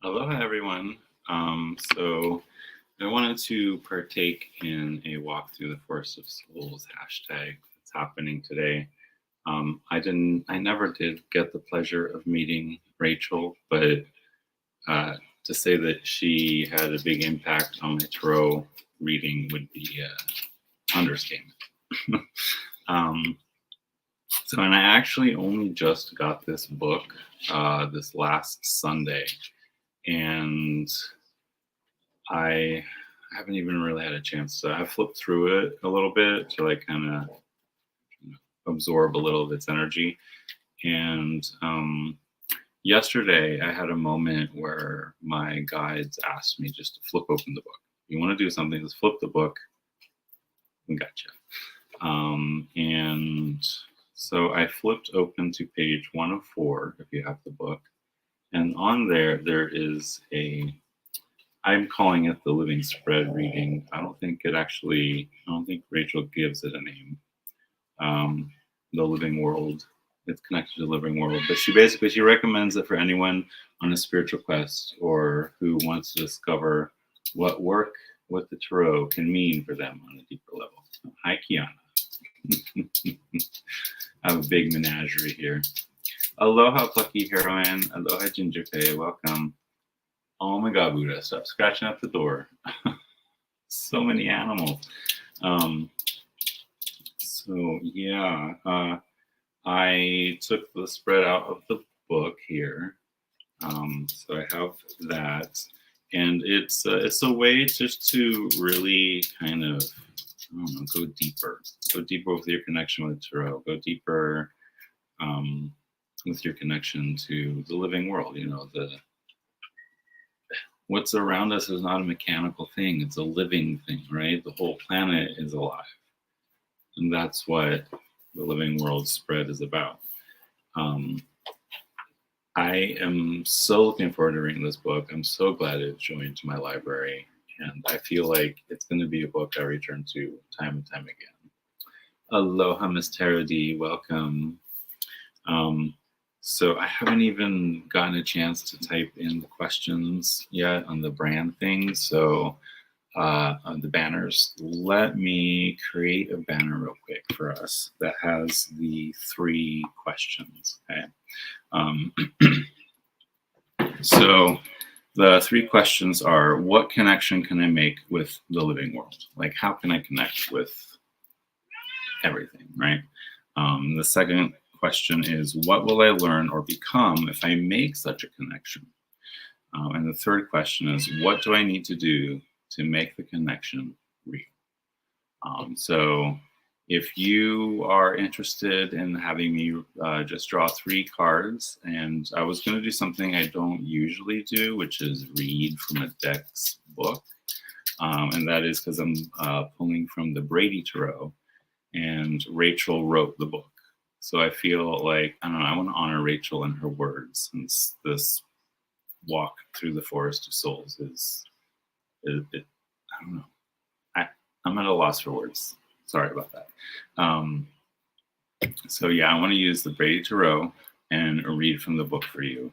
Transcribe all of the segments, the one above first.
Aloha, everyone. So I wanted to partake in a walk through the Forest of Souls hashtag that's happening today. I never did get the pleasure of meeting Rachel, but to say that she had a big impact on my tarot reading would be understatement. um, and I actually only just got this book this last Sunday, and I haven't even really had a chance to. I flipped through it a little bit to like kind of absorb a little of its energy. And yesterday, I had a moment where my guides asked me just to flip open the book. If you want to do something, just flip the book. We gotcha. And so I flipped open to page 104, if you have the book. And on there is I'm calling it the living spread reading. I don't think Rachel gives it a name. The living world. It's connected to the living world. But she recommends it for anyone on a spiritual quest or who wants to discover what work with the tarot can mean for them on a deeper level. Hi, Kiana. I have a big menagerie here. Aloha, Plucky Heroine. Aloha, Gingerpay. Welcome. Oh my God, Buddha, stop scratching up the door. So many animals. I took the spread out of the book here. So I have that. And it's a way just to really kind of, go deeper. Go deeper with your connection with tarot. Go deeper with your connection to the living world. What's around us is not a mechanical thing. It's a living thing, right? The whole planet is alive. And that's what the living world spread is about. I am so looking forward to reading this book. I'm so glad it joined my library. And I feel like it's going to be a book I return to time and time again. Aloha, Miss Tara D. Welcome. So I haven't even gotten a chance to type in the questions yet on the brand thing. So on the banners, let me create a banner real quick for us that has the 3 questions. Okay. So the 3 questions are: what connection can I make with the living world? Like, how can I connect with everything, right? The second question is, what will I learn or become if I make such a connection? And the third question is, what do I need to do to make the connection real? So if you are interested in having me just draw 3 cards, and I was going to do something I don't usually do, which is read from a deck's book. And that is because I'm pulling from the Brady Tarot, and Rachel wrote the book. So I feel like, I want to honor Rachel and her words, since this walk through the Forest of Souls I don't know. I'm at a loss for words. Sorry about that. So I want to use the Brady Tarot and read from the book for you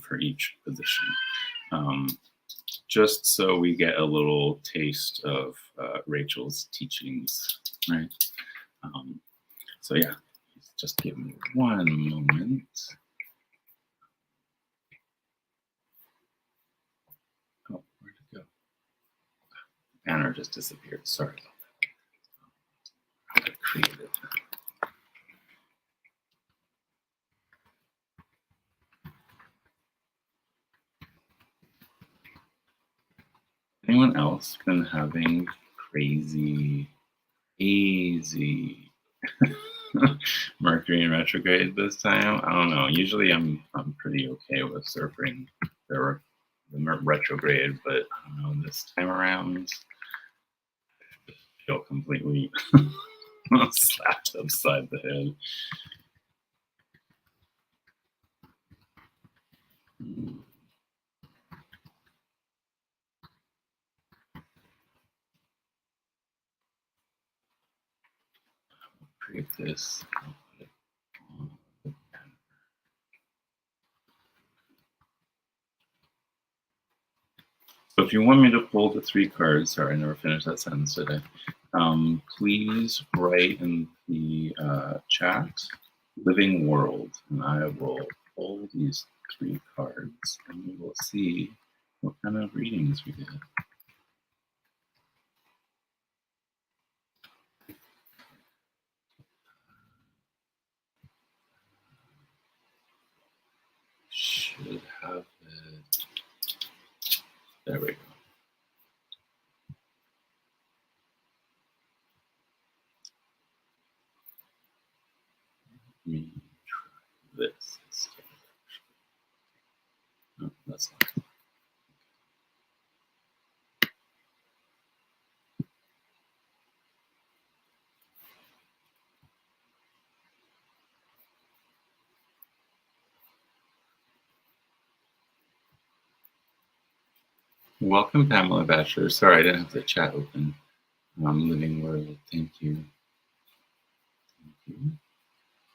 for each position. Just so we get a little taste of Rachel's teachings, right? Just give me one moment. Oh, where'd it go? The banner just disappeared. Sorry about that. I created it. Anyone else been having crazy Mercury in retrograde this time? I don't know. Usually I'm pretty okay with surfing the retrograde, but I don't know, this time around I feel completely slapped upside the head. Create this. if you want me to pull the 3 cards, sorry, I never finished that sentence today. Please write in the chat living world, and I will pull these 3 cards and we will see what kind of readings we get. Should have it. There we go. Let me try this instead. No, that's not. Welcome, Pamela Batchelor. Sorry, I didn't have the chat open. Living World, thank you. Thank you.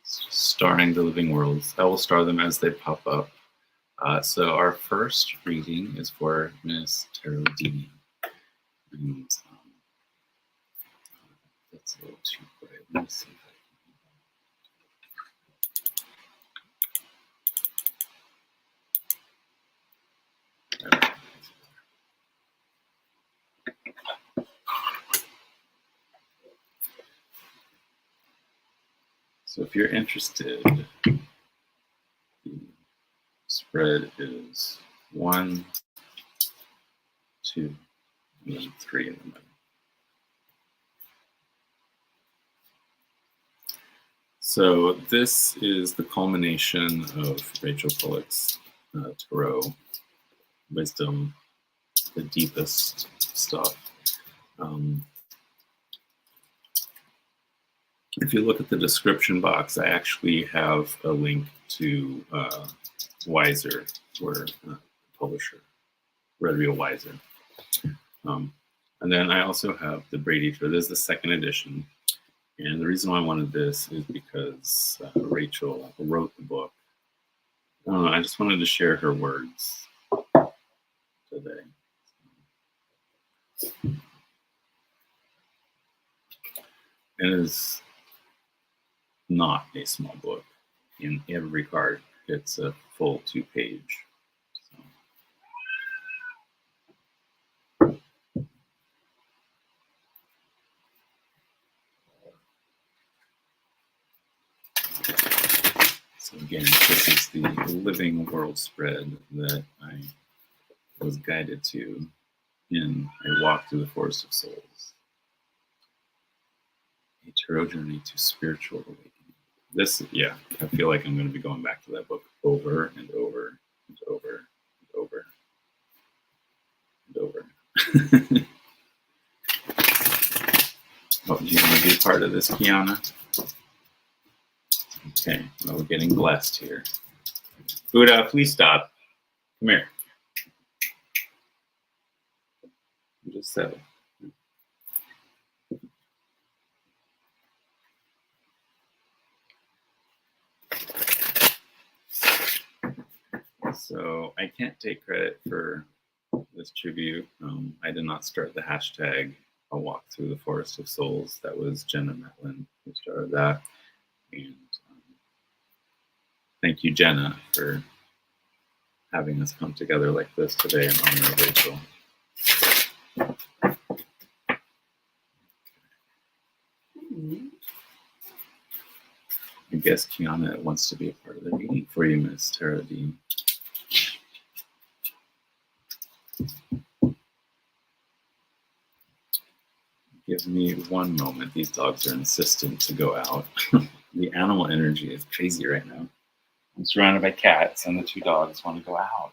Starring the living worlds. I will star them as they pop up. So our first reading is for Miss Tarodini. And that's a little too bright. Let me see if I can. So if you're interested, the spread is 1, 2, and then 3 in the middle. So this is the culmination of Rachel Pollack's tarot wisdom, the deepest stuff. If you look at the description box, I actually have a link to Wiser, where publisher, Redreal Wiser. And then I also have the Brady Tour. This is the 2nd edition. And the reason why I wanted this is because Rachel wrote the book. I just wanted to share her words today. It is not a small book. In every card, it's a full 2-page. So again, this is the living world spread that I was guided to in A Walk Through the Forest of Souls. A tarot journey to spiritual awakening. This, yeah, I feel like I'm going to be going back to that book over and over and over and over and over. Oh, do you want to be part of this, Kiana? Okay, well, we're getting blessed here. Buddha, please stop. Come here. Just settle. So I can't take credit for this tribute. I did not start the hashtag A Walk Through the Forest of Souls. That was Jenna Metlin who started that. And thank you, Jenna, for having us come together like this today in honor of Rachel. I guess Kiana wants to be a part of the reading for you, Miss Tara Dean. Give me one moment. These dogs are insistent to go out. The animal energy is crazy right now. I'm surrounded by cats, and the 2 dogs want to go out.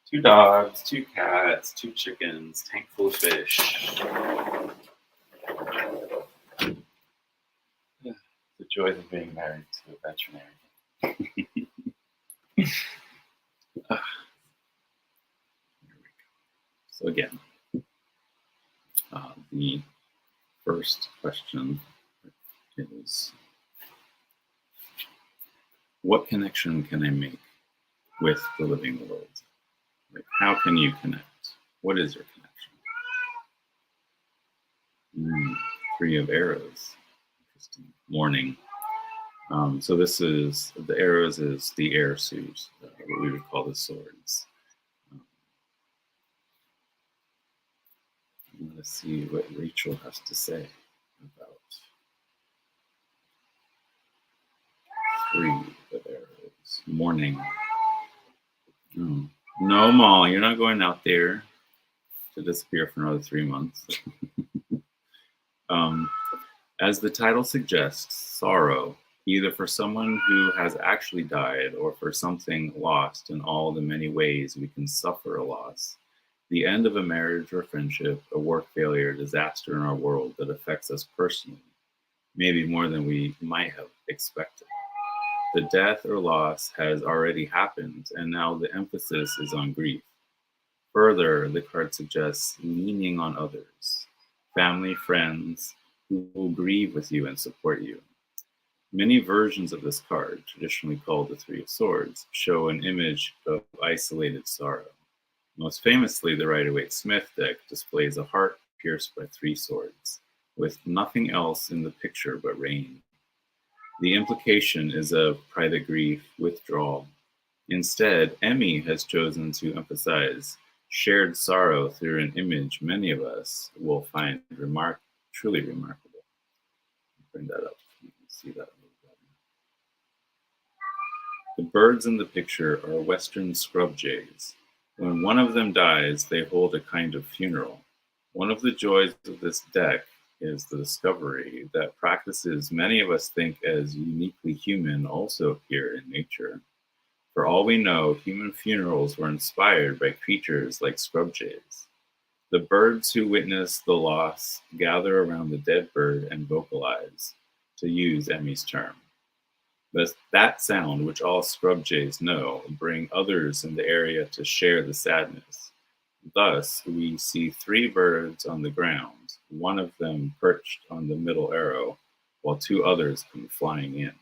2 dogs, 2 cats, 2 chickens, tank full of fish. The joys of being married to a veterinarian. Here we go. So again, the first question is, what connection can I make with the living world? Like, how can you connect What is your connection? Three of arrows. Interesting. Mourning. So this is the arrows is the air suit, what we would call the swords. Let's see what Rachel has to say about three of arrows. Mourning. No, Maul, you're not going out there to disappear for another 3 months. As the title suggests, sorrow, either for someone who has actually died or for something lost in all the many ways we can suffer a loss, the end of a marriage or friendship, a work failure, disaster in our world that affects us personally, maybe more than we might have expected. The death or loss has already happened, and now the emphasis is on grief. Further, the card suggests leaning on others, family, friends, who will grieve with you and support you. Many versions of this card, traditionally called the Three of Swords, show an image of isolated sorrow. Most famously, the Rider-Waite-Smith deck displays a heart pierced by 3 swords, with nothing else in the picture but rain. The implication is of private grief, withdrawal. Instead, Emmy has chosen to emphasize shared sorrow through an image many of us will find truly remarkable. Bring that up so you can see that a little better. The birds in the picture are Western scrub jays. When one of them dies, they hold a kind of funeral. One of the joys of this deck is the discovery that practices many of us think as uniquely human also appear in nature. For all we know, human funerals were inspired by creatures like scrub jays. The birds who witness the loss gather around the dead bird and vocalize, to use Emmy's term. That sound, which all scrub jays know, bring others in the area to share the sadness. Thus, we see 3 birds on the ground, one of them perched on the middle arrow, while 2 others come flying in.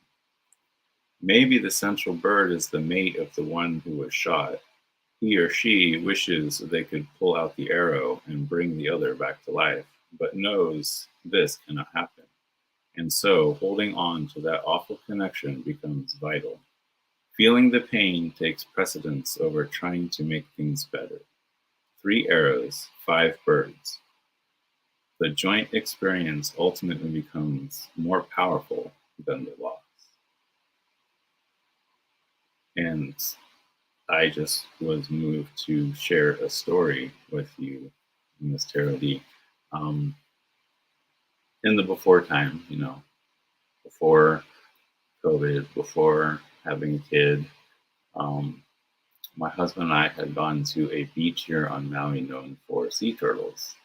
Maybe the central bird is the mate of the one who was shot. He or she wishes they could pull out the arrow and bring the other back to life, but knows this cannot happen. And so holding on to that awful connection becomes vital. Feeling the pain takes precedence over trying to make things better. 3 arrows, 5 birds. The joint experience ultimately becomes more powerful than the loss. And I just was moved to share a story with you, Ms. Tara Lee. In the before time, before COVID, before having a kid, my husband and I had gone to a beach here on Maui known for sea turtles.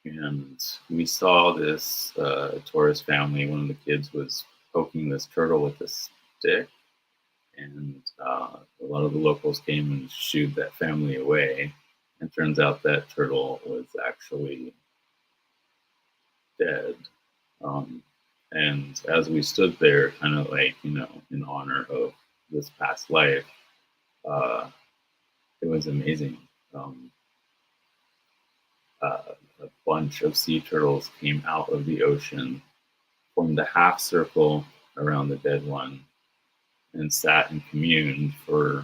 And we saw this tourist family. One of the kids was poking this turtle with a stick. And a lot of the locals came and shooed that family away. And turns out that turtle was actually dead. And as we stood there, kind of like, in honor of this past life, it was amazing. A bunch of sea turtles came out of the ocean, formed a half circle around the dead one, and sat and communed for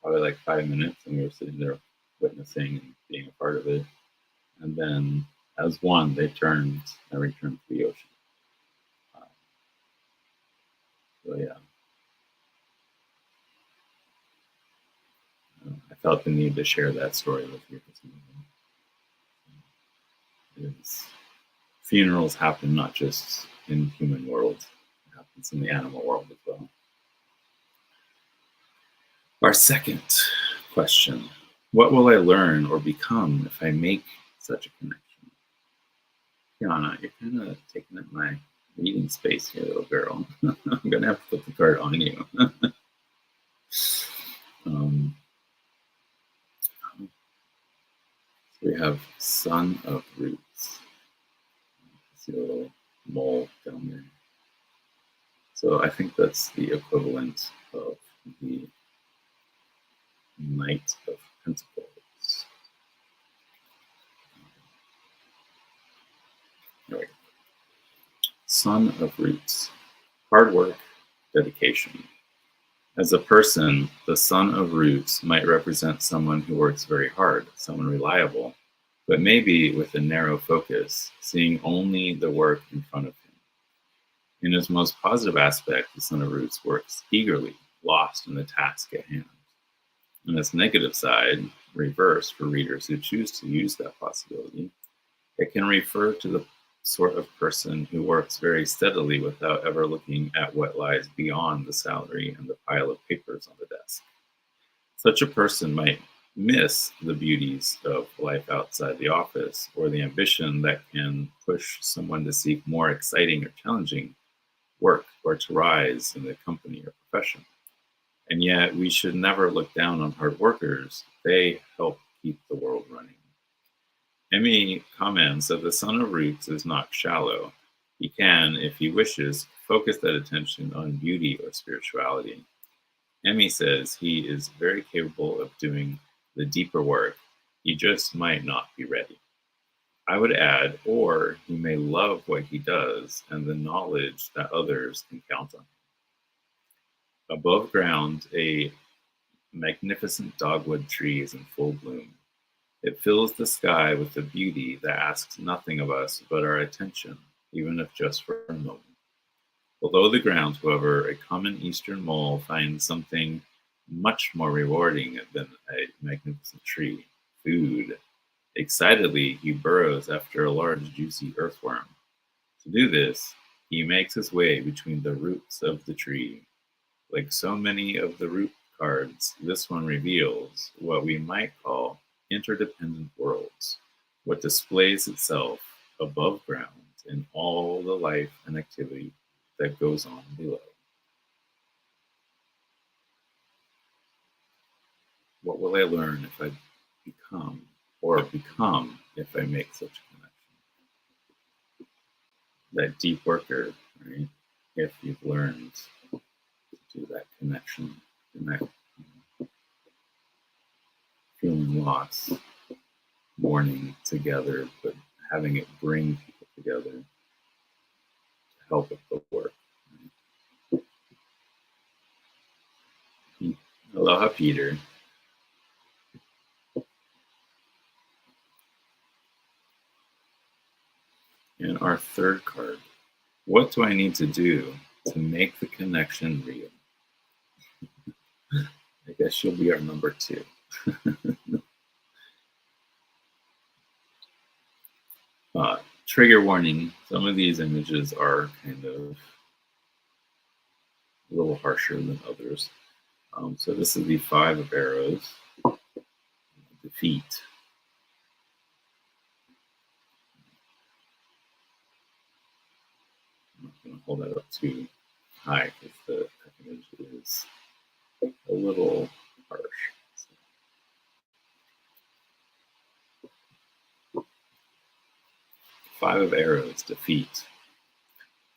probably like 5 minutes, and we were sitting there witnessing and being a part of it. And then, as one, they returned to the ocean. So yeah, I felt the need to share that story with you this morning. Funerals happen not just in the human world; it happens in the animal world as well. Our second question: what will I learn or become if I make such a connection? Kiana, you're kind of taking up my reading space here, little girl. I'm gonna have to put the card on you. So we have Son of Roots. See a little mole down there. So I think that's the equivalent of the Knight of Pentacles. There we go. Son of Roots. Hard work, dedication. As a person, the Son of Roots might represent someone who works very hard, someone reliable, but maybe with a narrow focus, seeing only the work in front of him. In its most positive aspect, the Son of Roots works eagerly, lost in the task at hand. On its negative side, reversed for readers who choose to use that possibility, it can refer to the sort of person who works very steadily without ever looking at what lies beyond the salary and the pile of papers on the desk. Such a person might miss the beauties of life outside the office or the ambition that can push someone to seek more exciting or challenging work or to rise in the company or profession. And yet, we should never look down on hard workers. They help keep the world running. Emmy comments that the Son of Roots is not shallow. He can, if he wishes, focus that attention on beauty or spirituality. Emmy says he is very capable of doing the deeper work. He just might not be ready. I would add, or he may love what he does and the knowledge that others can count on him. Above ground, a magnificent dogwood tree is in full bloom. It fills the sky with a beauty that asks nothing of us but our attention, even if just for a moment. Below the ground, however, a common eastern mole finds something much more rewarding than a magnificent tree: food. Excitedly, he burrows after a large, juicy earthworm. To do this, he makes his way between the roots of the tree. Like so many of the root cards, this one reveals what we might call interdependent worlds, what displays itself above ground in all the life and activity that goes on below. What will I learn if I become if I make such a connection? That deep worker, right? If you've learned to do that connection, connect, feeling loss, mourning together, but having it bring people together to help with the work. Aloha, Peter. And our third card, what do I need to do to make the connection real? I guess she'll be our number 2. Trigger warning, some of these images are kind of a little harsher than others. So this is the 5 of arrows, defeat. I'm not going to hold that up too high because the image is a little harsh. So. 5 of arrows, defeat.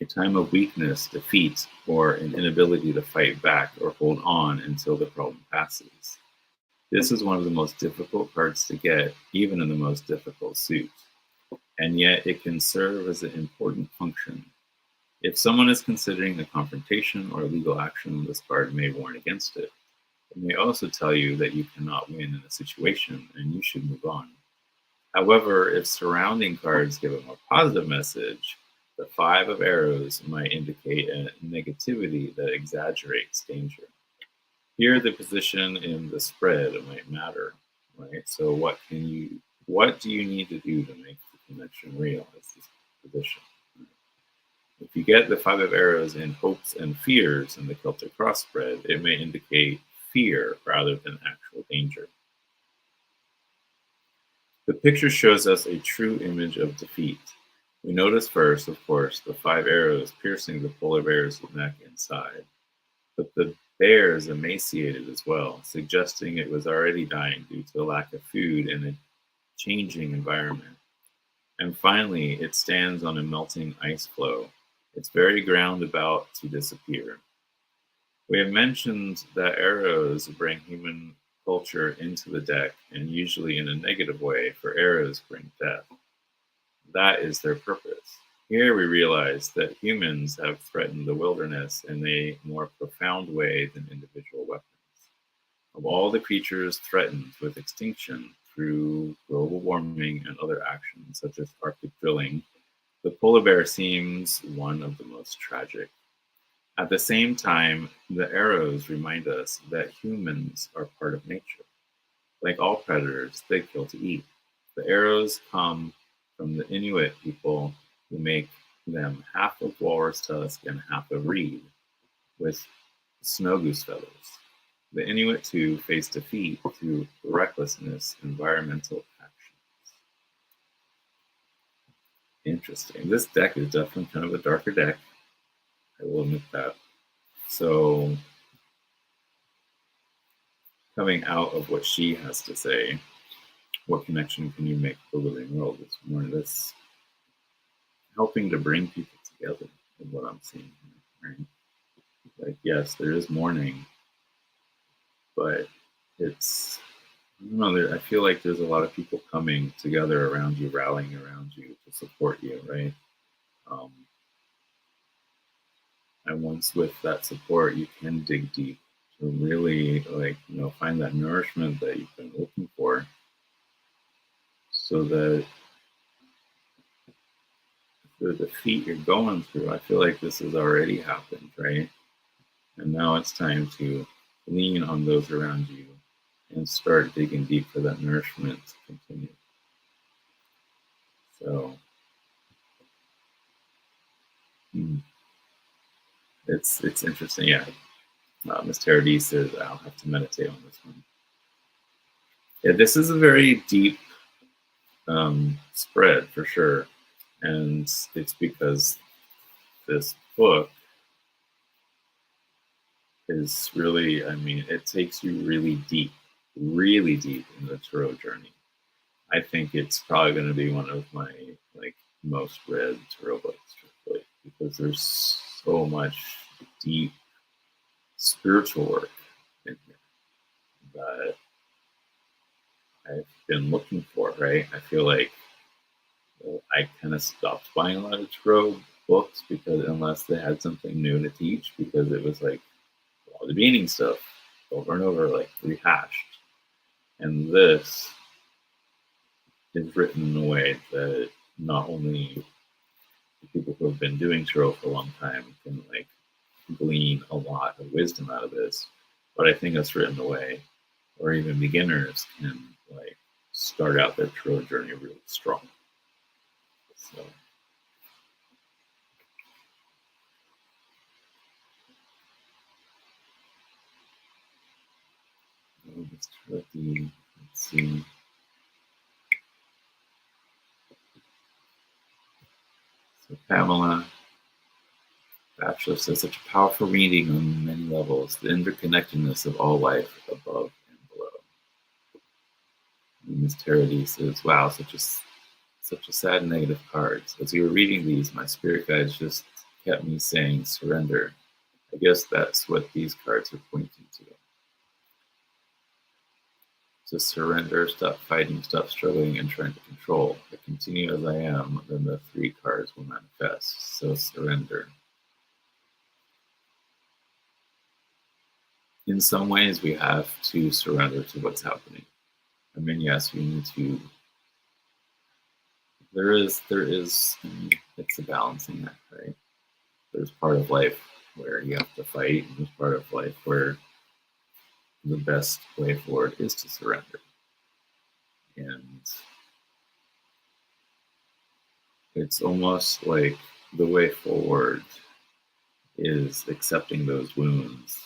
A time of weakness, defeat, or an inability to fight back or hold on until the problem passes. This is one of the most difficult cards to get, even in the most difficult suit. And yet it can serve as an important function. If someone is considering a confrontation or legal action, this card may warn against it. It may also tell you that you cannot win in a situation and you should move on. However, if surrounding cards give a more positive message, the 5 of arrows might indicate a negativity that exaggerates danger. Here, the position in the spread might matter, right? So what do you need to do to make the connection real? It's this position. If you get the 5 of arrows in hopes and fears in the Celtic cross spread, it may indicate fear rather than actual danger. The picture shows us a true image of defeat. We notice first, of course, the 5 arrows piercing the polar bear's neck inside. But the bear is emaciated as well, suggesting it was already dying due to a lack of food in a changing environment. And finally, it stands on a melting ice floe. Its very ground about to disappear. We have mentioned that arrows bring human culture into the deck, and usually in a negative way, for arrows bring death. That is their purpose. Here we realize that humans have threatened the wilderness in a more profound way than individual weapons. Of all the creatures threatened with extinction through global warming and other actions such as Arctic drilling, the polar bear seems one of the most tragic. At the same time, the arrows remind us that humans are part of nature. Like all predators, they kill to eat. The arrows come from the Inuit people who make them half of walrus tusk and half of reed with snow goose feathers. The Inuit too face defeat through recklessness, environmental actions. Interesting. This deck is definitely kind of a darker deck. I will admit that. So, coming out of what she has to say, what connection can you make with the living world? It's more of this helping to bring people together, is what I'm seeing here, right? Like, yes, there is mourning, but it's, I don't know, I feel like there's a lot of people coming together around you, rallying around you to support you, right? And once with that support, you can dig deep to really, like, find that nourishment that you've been looking for, so that the defeat you're going through, I feel like this has already happened, right? And now it's time to lean on those around you and start digging deep for that nourishment to continue. So it's interesting. Yeah. Miss Tara D says, I'll have to meditate on this one. Yeah, this is a very deep spread for sure. And it's because this book is really, it takes you really deep in the tarot journey. I think it's probably going to be one of my most read tarot books, truthfully, because there's so much deep spiritual work in here that I've been looking for, right? I feel like I kind of stopped buying a lot of tarot books because unless they had something new to teach, because it was like all the meaning stuff over and over, like rehashed. And this is written in a way that not only the people who have been doing tarot for a long time can glean a lot of wisdom out of this, but I think it's written in a way where even beginners can start out their tarot journey really strong. So let's see. So Pamela Bachelor says, such a powerful reading on many levels, the interconnectedness of all life above and below. And Ms. Tarady says, wow, such a sad negative cards. As you were reading these, my spirit guides just kept me saying surrender. I guess that's what these cards are pointing to. To surrender, stop fighting, stop struggling and trying to control. If I continue as I am, then the 3 cards will manifest. So surrender. In some ways, we have to surrender to what's happening. Yes, we need to. There is. It's a balancing act, right? There's part of life where you have to fight, and there's part of life where the best way forward is to surrender. And it's almost like the way forward is accepting those wounds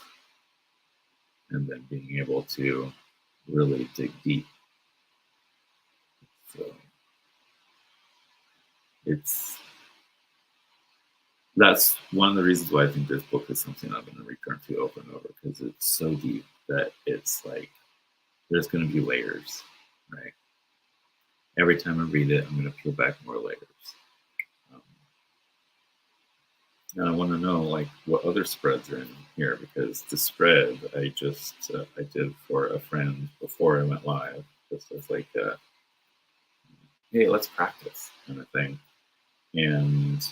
and then being able to really dig deep. So that's one of the reasons why I think this book is something I'm going to return to over and over, because it's so deep that it's like there's going to be layers, right? Every time I read it, I'm going to peel back more layers. And I want to know like what other spreads are in here because the spread I did for a friend before I went live, just as like hey, let's practice kind of thing. And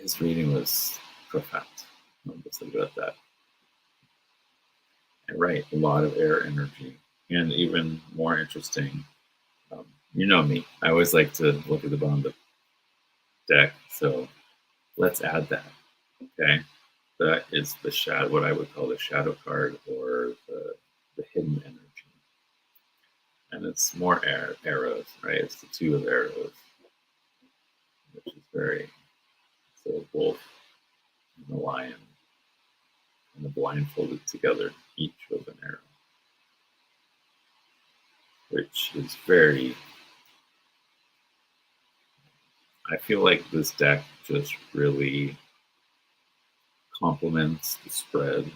his reading was profound. I'll just leave it at that. And right, a lot of air energy. And even more interesting, you know me, I always like to look at the bottom of the deck. So let's add that. Okay. That is the shadow, what I would call the shadow card or the hidden energy. And it's more arrows, right? It's the two of arrows, which is very, so the wolf and the lion and the blindfolded together, each with an arrow, which is very, I feel like this deck just really complements the spread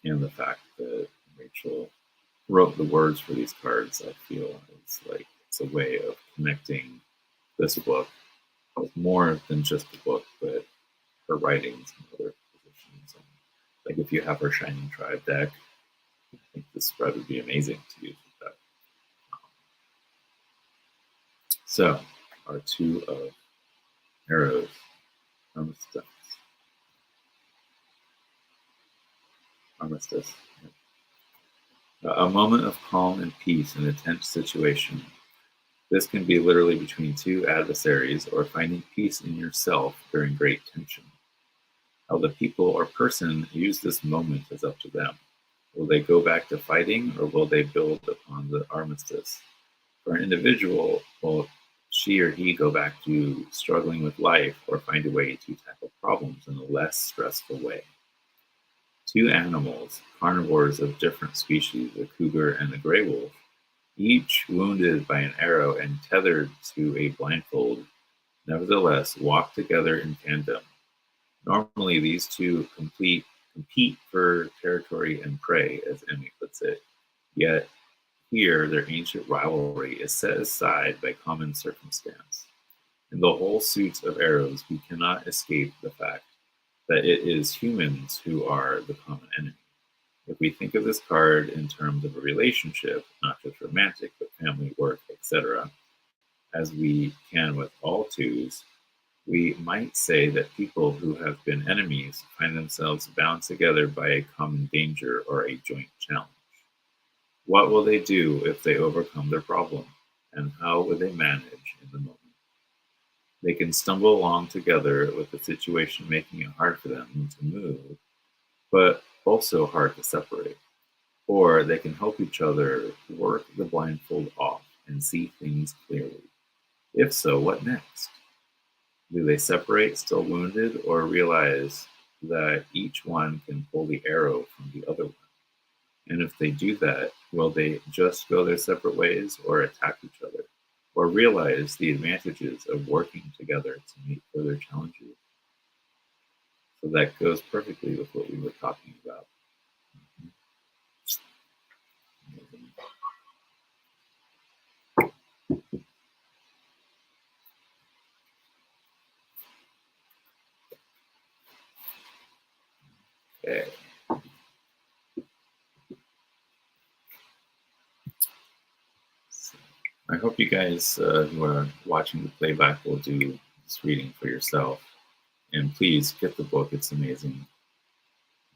and the fact that Rachel wrote the words for these cards. I feel it's like it's a way of connecting this book with more than just a book, but her writings and other positions. And like if you have her Shining Tribe deck, I think this spread would be amazing to use with that. So our two of arrows, armistice, armistice. A moment of calm and peace in a tense situation. This can be literally between two adversaries or finding peace in yourself during great tension. How the people or person use this moment is up to them. Will they go back to fighting or will they build upon the armistice? For an individual, will she or he go back to struggling with life or find a way to tackle problems in a less stressful way? Two animals, carnivores of different species, a cougar and a gray wolf, each wounded by an arrow and tethered to a blindfold, nevertheless walk together in tandem. Normally, these two compete for territory and prey, as Emmy puts it. Yet here, their ancient rivalry is set aside by common circumstance. In the whole suit of arrows, we cannot escape the fact that it is humans who are the common enemy. If we think of this card in terms of a relationship, not just romantic, but family, work, etc., as we can with all twos, we might say that people who have been enemies find themselves bound together by a common danger or a joint challenge. What will they do if they overcome their problem? And how will they manage in the moment? They can stumble along together with the situation making it hard for them to move, but also hard to separate. Or they can help each other work the blindfold off and see things clearly. If so, what next? Do they separate still wounded or realize that each one can pull the arrow from the other one? And if they do that, will they just go their separate ways or attack each other? Or realize the advantages of working together to meet further challenges? So that goes perfectly with what we were talking about. Okay. So I hope you guys who are watching the playback will do this reading for yourself. And please get the book, it's amazing.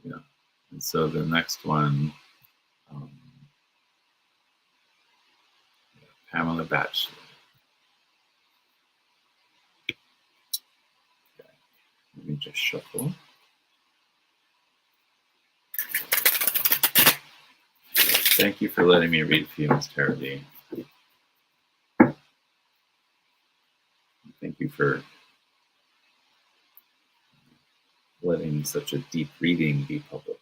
Yeah. And so the next one, um, Pamela Batchelor. Okay. Let me just shuffle. Thank you for letting me read for you, Ms. Taralee. Thank you for letting such a deep reading be public.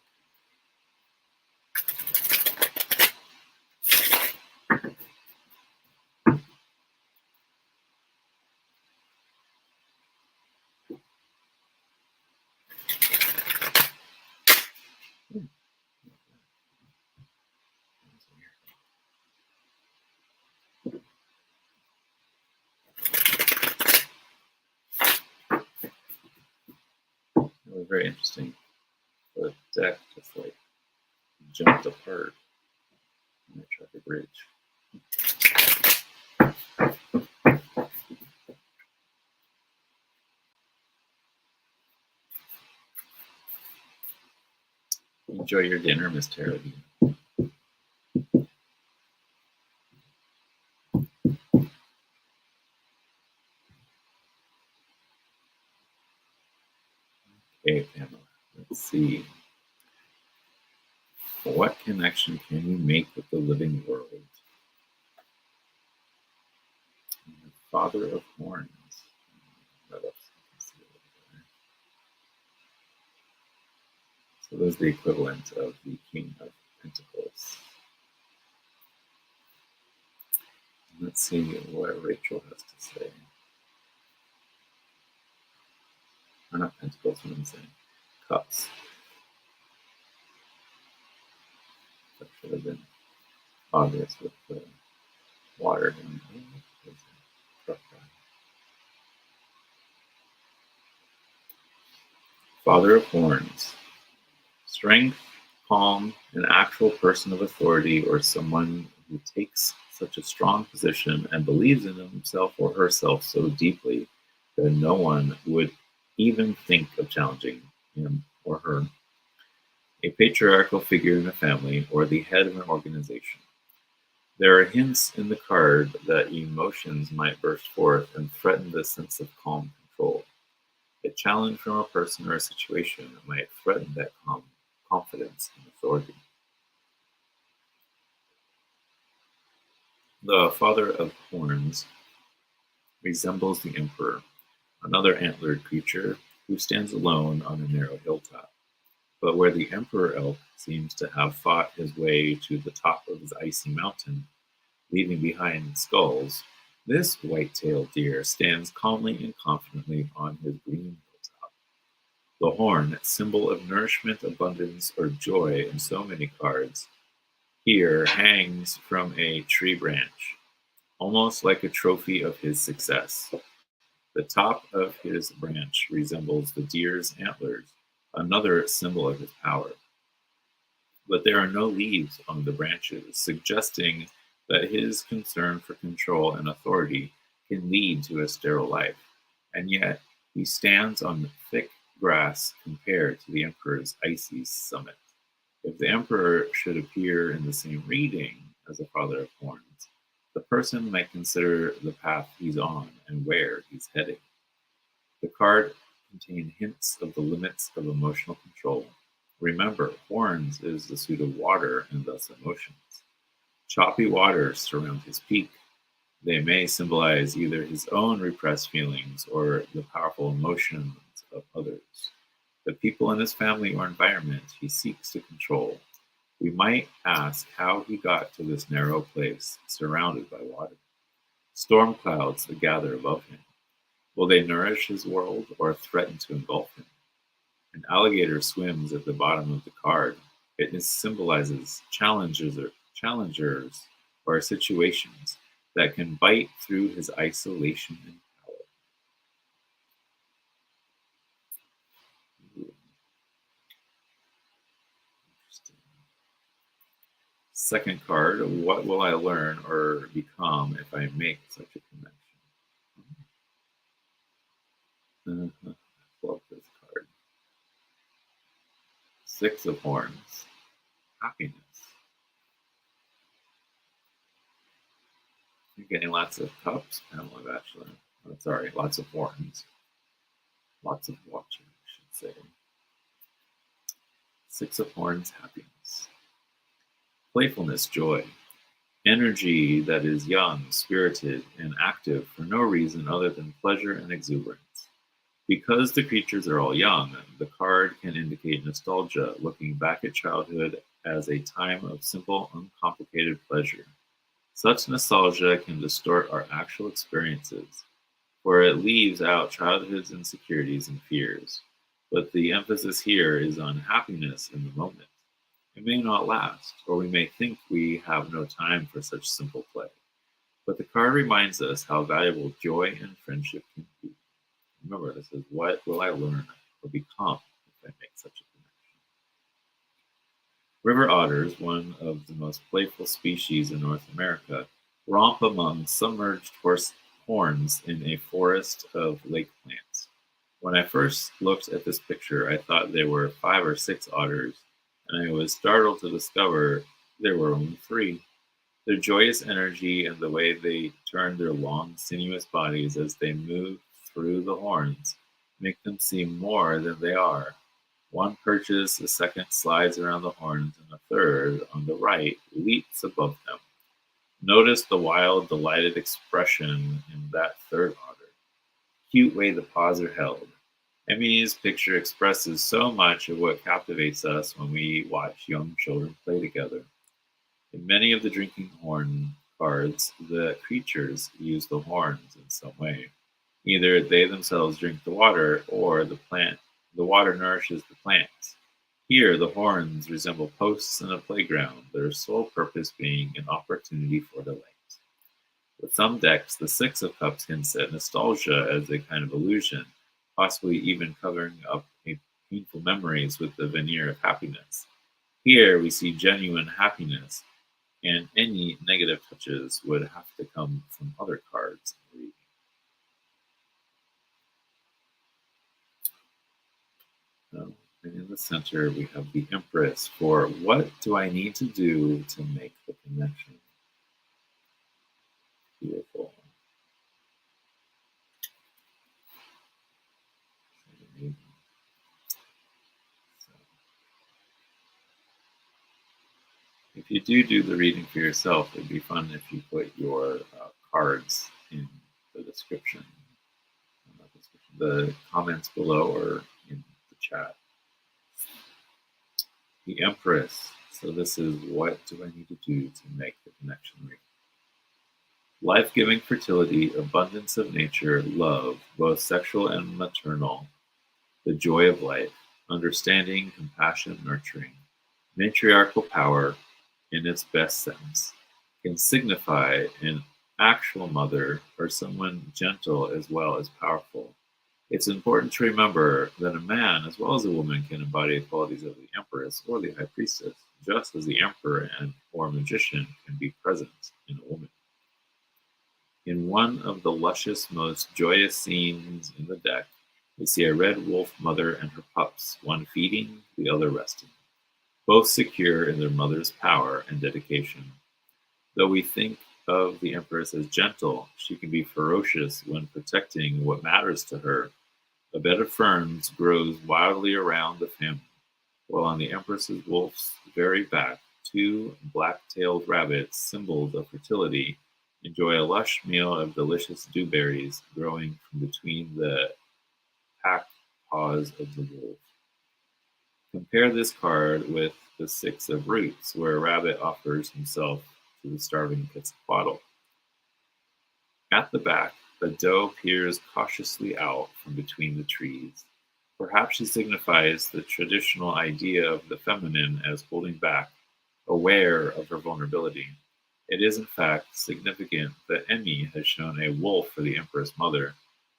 very interesting. The deck just like jumped apart when I tried to bridge. Enjoy your dinner, Miss Terry. Okay, Pamela. Let's see. What connection can you make with the living world? The Father of Horns. That up so you can see it over there. So there's the equivalent of the King of Pentacles. Let's see what Rachel has to say. Or not Pentacles, what I'm saying. Cups. That should have been obvious with the water. Father of Horns. Strength, calm, an actual person of authority or someone who takes such a strong position and believes in himself or herself so deeply that no one would even think of challenging him or her. A patriarchal figure in a family or the head of an organization. There are hints in the card that emotions might burst forth and threaten the sense of calm control. A challenge from a person or a situation might threaten that calm confidence and authority. The Father of Horns resembles the Emperor, another antlered creature who stands alone on a narrow hilltop. But where the Emperor elk seems to have fought his way to the top of his icy mountain, leaving behind skulls, this white-tailed deer stands calmly and confidently on his green hilltop. The horn, symbol of nourishment, abundance, or joy in so many cards, here hangs from a tree branch, almost like a trophy of his success. The top of his branch resembles the deer's antlers, another symbol of his power. But there are no leaves on the branches, suggesting that his concern for control and authority can lead to a sterile life. And yet, he stands on thick grass compared to the Emperor's icy summit. If the Emperor should appear in the same reading as the Father of Horns, the person might consider the path he's on and where he's heading. The card contains hints of the limits of emotional control. Remember, horns is the suit of water and thus emotions. Choppy waters surround his peak. They may symbolize either his own repressed feelings or the powerful emotions of others. The people in his family or environment he seeks to control. We might ask how he got to this narrow place surrounded by water. Storm clouds that gather above him. Will they nourish his world or threaten to engulf him? An alligator swims at the bottom of the card. It symbolizes challengers or situations that can bite through his isolation and power. Ooh, interesting. Second card, what will I learn or become if I make such a connection? I love this card. Six of Horns, happiness. You're getting lots of cups, Pamela Bachelor. Oh, sorry, lots of horns. Lots of watching, I should say. Six of Horns, happiness. Playfulness, joy. Energy that is young, spirited, and active for no reason other than pleasure and exuberance. Because the creatures are all young, the card can indicate nostalgia, looking back at childhood as a time of simple, uncomplicated pleasure. Such nostalgia can distort our actual experiences, for it leaves out childhood's insecurities and fears. But the emphasis here is on happiness in the moment. It may not last, or we may think we have no time for such simple play. But the card reminds us how valuable joy and friendship can be. Remember, this is what will I learn or become if River otters, one of the most playful species in North America, romp among submerged horns in a forest of lake plants. When I first looked at this picture, I thought there were 5 or 6 otters, and I was startled to discover there were only 3. Their joyous energy and the way they turn their long, sinuous bodies as they move through the horns make them seem more than they are. One perches, a second slides around the horns, and a third, on the right, leaps above them. Notice the wild, delighted expression in that third otter. Cute way the paws are held. Emmy's picture expresses so much of what captivates us when we watch young children play together. In many of the drinking horn cards, the creatures use the horns in some way. Either they themselves drink the water or the water nourishes the plants. Here, the horns resemble posts in a playground, their sole purpose being an opportunity for delight. With some decks, the Six of Cups hints at nostalgia as a kind of illusion, possibly even covering up painful memories with the veneer of happiness. Here, we see genuine happiness, and any negative touches would have to come from other cards in the reading. And in the center, we have the Empress for what do I need to do to make the connection? Beautiful. So, if you do the reading for yourself, it'd be fun if you put your cards in the description, the comments below, or in the chat. The Empress. So this is what do I need to do to make the connection real? Life-giving fertility, abundance of nature, love, both sexual and maternal, the joy of life, understanding, compassion, nurturing, matriarchal power in its best sense, can signify an actual mother or someone gentle as well as powerful. It's important to remember that a man as well as a woman can embody the qualities of the Empress or the High Priestess, just as the Emperor or magician can be present in a woman. In one of the luscious, most joyous scenes in the deck, we see a red wolf mother and her pups, one feeding, the other resting, both secure in their mother's power and dedication. Though we think of the Empress as gentle, she can be ferocious when protecting what matters to her. A bed of ferns grows wildly around the family, while on the Empress's wolf's very back, 2 black-tailed rabbits, symbols of fertility, enjoy a lush meal of delicious dewberries growing from between the pack paws of the wolf. Compare this card with the 6 of Roots, where a rabbit offers himself to the starving Quetzalcoatl. At the back, a doe peers cautiously out from between the trees. Perhaps she signifies the traditional idea of the feminine as holding back, aware of her vulnerability. It is in fact significant that Emmy has shown a wolf for the Empress Mother,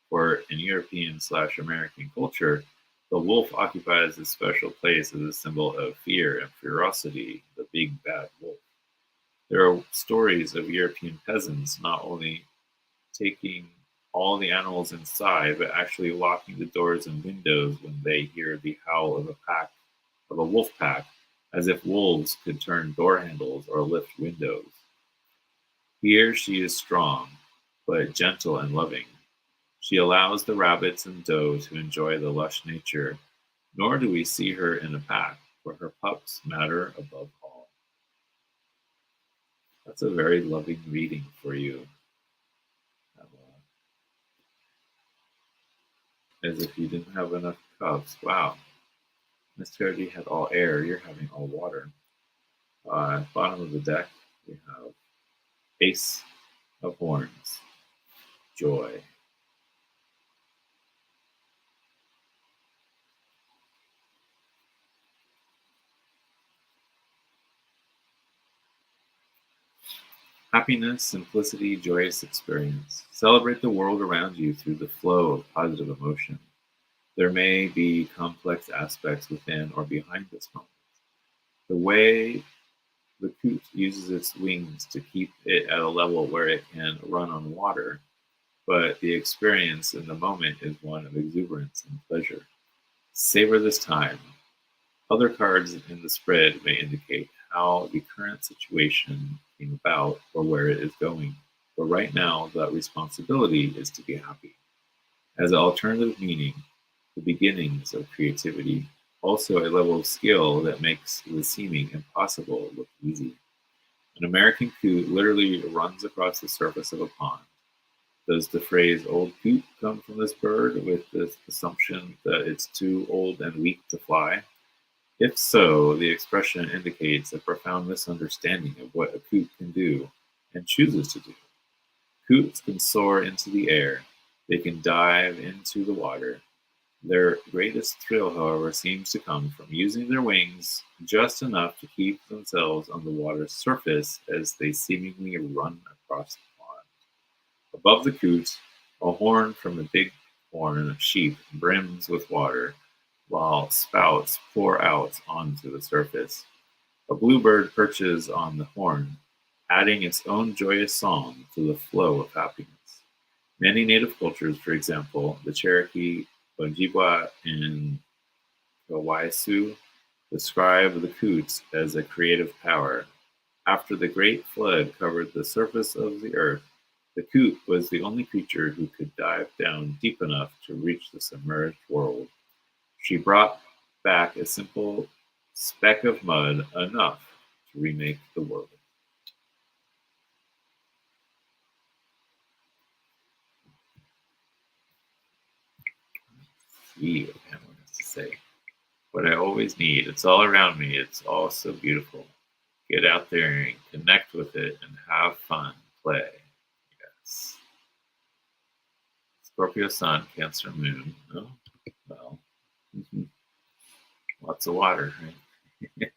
for in European/American culture, the wolf occupies a special place as a symbol of fear and ferocity, the big bad wolf. There are stories of European peasants not only taking all the animals inside, but actually locking the doors and windows when they hear the howl of a wolf pack, as if wolves could turn door handles or lift windows. Here she is strong, but gentle and loving. She allows the rabbits and doe to enjoy the lush nature, nor do we see her in a pack, for her pups matter above all. That's a very loving reading for you. As if you didn't have enough cups. Wow. Miss Tardy had all air, you're having all water. Bottom of the deck, we have Ace of Horns, joy. Happiness, simplicity, joyous experience. Celebrate the world around you through the flow of positive emotion. There may be complex aspects within or behind this moment. The way the coot uses its wings to keep it at a level where it can run on water, but the experience in the moment is one of exuberance and pleasure. Savor this time. Other cards in the spread may indicate how the current situation came about or where it is going. But right now, the responsibility is to be happy. As an alternative meaning, the beginnings of creativity, also a level of skill that makes the seeming impossible look easy. An American coot literally runs across the surface of a pond. Does the phrase old coot come from this bird with the assumption that it's too old and weak to fly? If so, the expression indicates a profound misunderstanding of what a coot can do and chooses to do. Coots can soar into the air. They can dive into the water. Their greatest thrill, however, seems to come from using their wings just enough to keep themselves on the water's surface as they seemingly run across the pond. Above the coot, a horn from a big horn of sheep brims with water, while spouts pour out onto the surface. A bluebird perches on the horn, adding its own joyous song to the flow of happiness. Many native cultures, for example, the Cherokee, Ojibwa, and Kawaiisu, describe the coots as a creative power. After the great flood covered the surface of the earth, the coot was the only creature who could dive down deep enough to reach the submerged world. She brought back a simple speck of mud, enough to remake the world. See what Pamela has to say. What I always need, it's all around me, it's all so beautiful. Get out there and connect with it and have fun, play. Yes. Scorpio Sun, Cancer Moon. Oh, well, lots of water, right?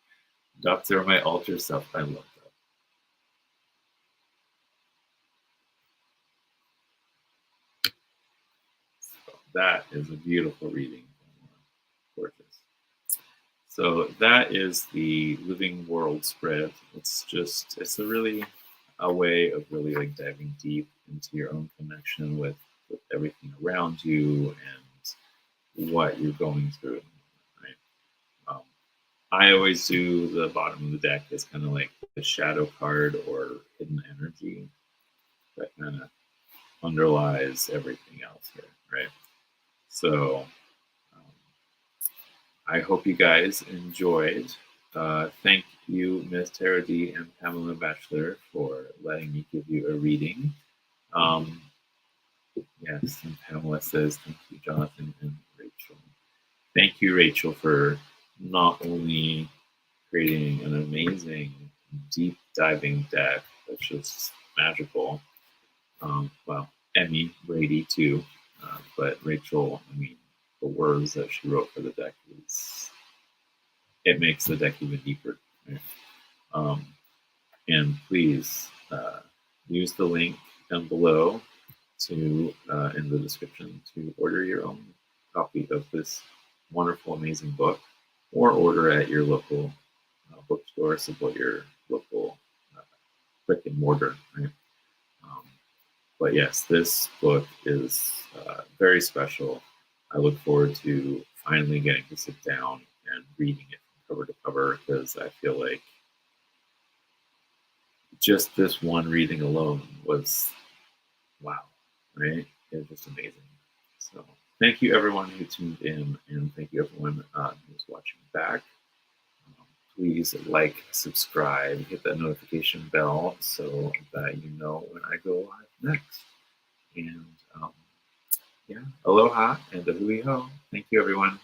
Doctor, my altar stuff. I love that. So that is a beautiful reading. Gorgeous. So that is the Living World spread. It's a really a way of really like diving deep into your own connection with everything around you and what you're going through. Right? Um, I always do the bottom of the deck as kind of like the shadow card or hidden energy that kind of underlies everything else here, right? So I hope you guys enjoyed. Thank you, Ms. Tara D and Pamela Batchelor, for letting me give you a reading. Yes, and Pamela says, thank you, Jonathan and Rachel. Thank you, Rachel, for not only creating an amazing deep diving deck that's just magical. Well, Emmy Brady too, but Rachel, I mean, the words that she wrote for the deck it makes the deck even deeper. Right? And please use the link down below to in the description to order your own copy of this wonderful, amazing book, or order at your local bookstore. Support your local brick and mortar. Right? But yes, this book is very special. I look forward to finally getting to sit down and reading it from cover to cover because I feel like just this one reading alone was wow, right? It was just amazing. So thank you everyone who tuned in, and thank you everyone who's watching back. Please like, subscribe, hit that notification bell so that you know when I go live next. And yeah, aloha and a hui ho. Thank you, everyone.